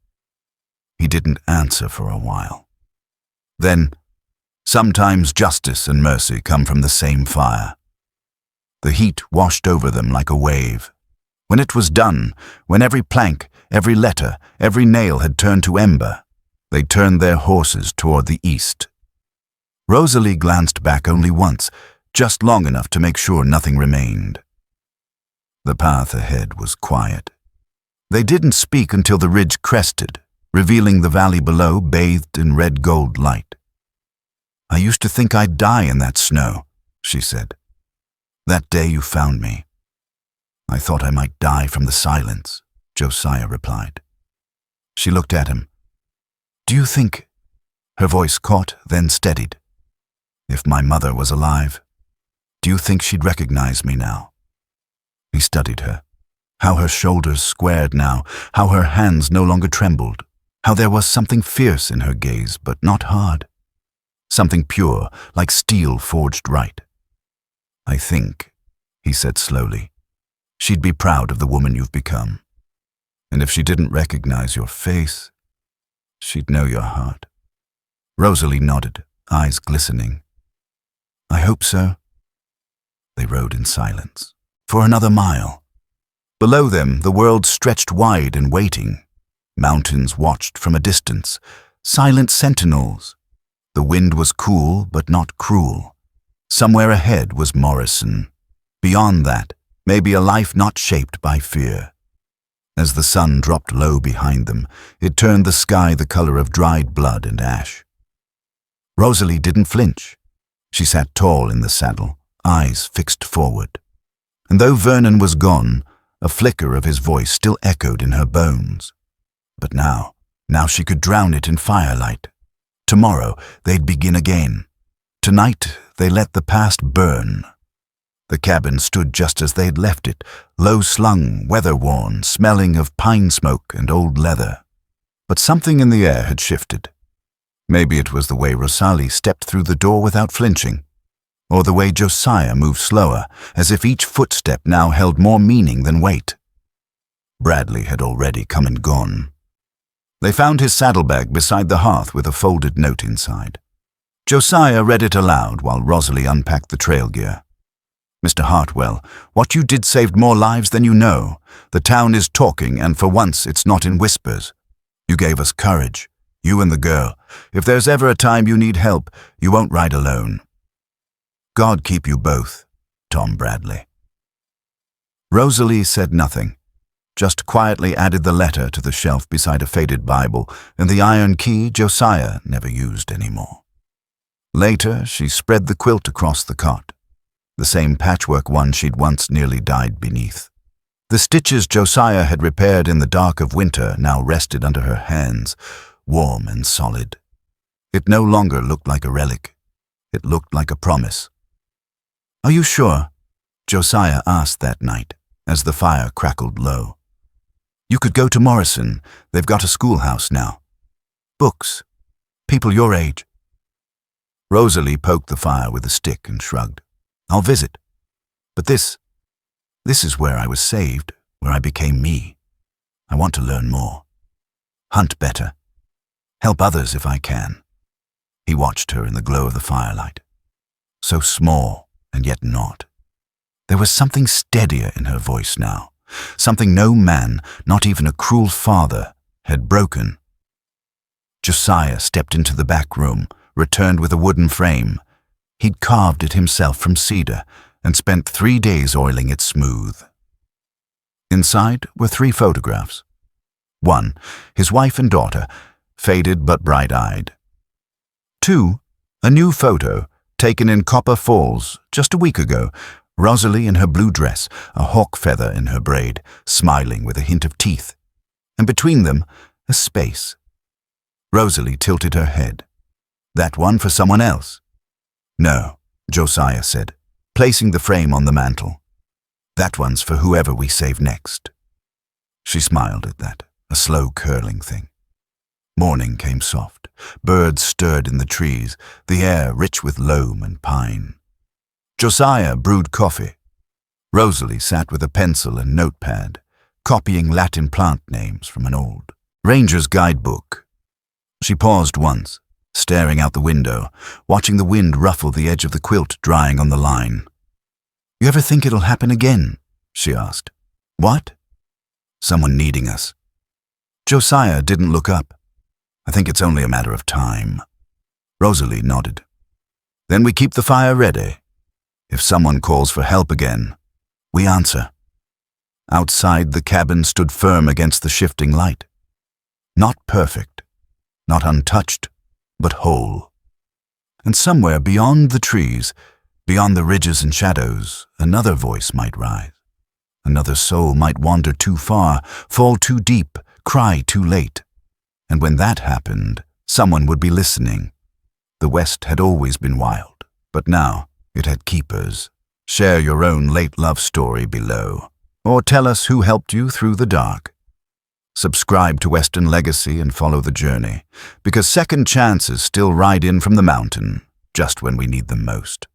He didn't answer for a while. Then, sometimes justice and mercy come from the same fire. The heat washed over them like a wave. When it was done, when every plank, every letter, every nail had turned to ember, they turned their horses toward the east, Rosalie glanced back only once, just long enough to make sure nothing remained. The path ahead was quiet. They didn't speak until the ridge crested, revealing the valley below bathed in red-gold light. "I used to think I'd die in that snow," she said. "That day you found me. I thought I might die from the silence," Josiah replied. She looked at him. "Do you think—" Her voice caught, then steadied. "If my mother was alive, do you think she'd recognize me now?" He studied her. How her shoulders squared now, how her hands no longer trembled, how there was something fierce in her gaze, but not hard. Something pure, like steel forged right. "I think," he said slowly, "she'd be proud of the woman you've become. And if she didn't recognize your face, she'd know your heart." Rosalie nodded, eyes glistening. "I hope so." They rode in silence. For another mile. Below them, the world stretched wide and waiting. Mountains watched from a distance, silent sentinels. The wind was cool, but not cruel. Somewhere ahead was Morrison. Beyond that, maybe a life not shaped by fear. As the sun dropped low behind them, it turned the sky the color of dried blood and ash. Rosalie didn't flinch. She sat tall in the saddle, eyes fixed forward. And though Vernon was gone, a flicker of his voice still echoed in her bones. But now she could drown it in firelight. Tomorrow they'd begin again. Tonight they let the past burn. The cabin stood just as they'd left it, low-slung, weather-worn, smelling of pine smoke and old leather. But something in the air had shifted. Maybe it was the way Rosalie stepped through the door without flinching, or the way Josiah moved slower, as if each footstep now held more meaning than weight. Bradley had already come and gone. They found his saddlebag beside the hearth with a folded note inside. Josiah read it aloud while Rosalie unpacked the trail gear. "Mr. Hartwell, what you did saved more lives than you know. The town is talking, and for once it's not in whispers. You gave us courage, you and the girl. If there's ever a time you need help, you won't ride alone. God keep you both, Tom Bradley." Rosalie said nothing, just quietly added the letter to the shelf beside a faded Bible and the iron key Josiah never used anymore. Later, she spread the quilt across the cot, the same patchwork one she'd once nearly died beneath. The stitches Josiah had repaired in the dark of winter now rested under her hands, warm and solid. It no longer looked like a relic. It looked like a promise. "Are you sure?" Josiah asked that night, as the fire crackled low. "You could go to Morrison. They've got a schoolhouse now. Books. People your age." Rosalie poked the fire with a stick and shrugged. "I'll visit. But this is where I was saved, where I became me. I want to learn more. Hunt better. Help others if I can." He watched her in the glow of the firelight. So small, and yet not. There was something steadier in her voice now, something no man, not even a cruel father, had broken. Josiah stepped into the back room, returned with a wooden frame. He'd carved it himself from cedar and spent 3 days oiling it smooth. Inside were 3 photographs. 1, his wife and daughter, faded but bright-eyed. 2, a new photo, taken in Copper Falls just a week ago, Rosalie in her blue dress, a hawk feather in her braid, smiling with a hint of teeth. And between them, a space. Rosalie tilted her head. "That one for someone else?" "No," Josiah said, placing the frame on the mantel. "That one's for whoever we save next." She smiled at that, a slow curling thing. Morning came soft. Birds stirred in the trees, the air rich with loam and pine. Josiah brewed coffee. Rosalie sat with a pencil and notepad, copying Latin plant names from an old ranger's guidebook. She paused once, staring out the window, watching the wind ruffle the edge of the quilt drying on the line. "You ever think it'll happen again?" she asked. "What?" "Someone needing us." Josiah didn't look up. "I think it's only a matter of time." Rosalie nodded. Then we keep the fire ready. If someone calls for help again, we answer. Outside, the cabin stood firm against the shifting light. Not perfect, not untouched, but whole. And somewhere beyond the trees, beyond the ridges and shadows, another voice might rise. Another soul might wander too far, fall too deep, cry too late. And when that happened, someone would be listening. The West had always been wild, but now it had keepers. Share your own late love story below, or tell us who helped you through the dark. Subscribe to Western Legacy and follow the journey, because second chances still ride in from the mountain, just when we need them most.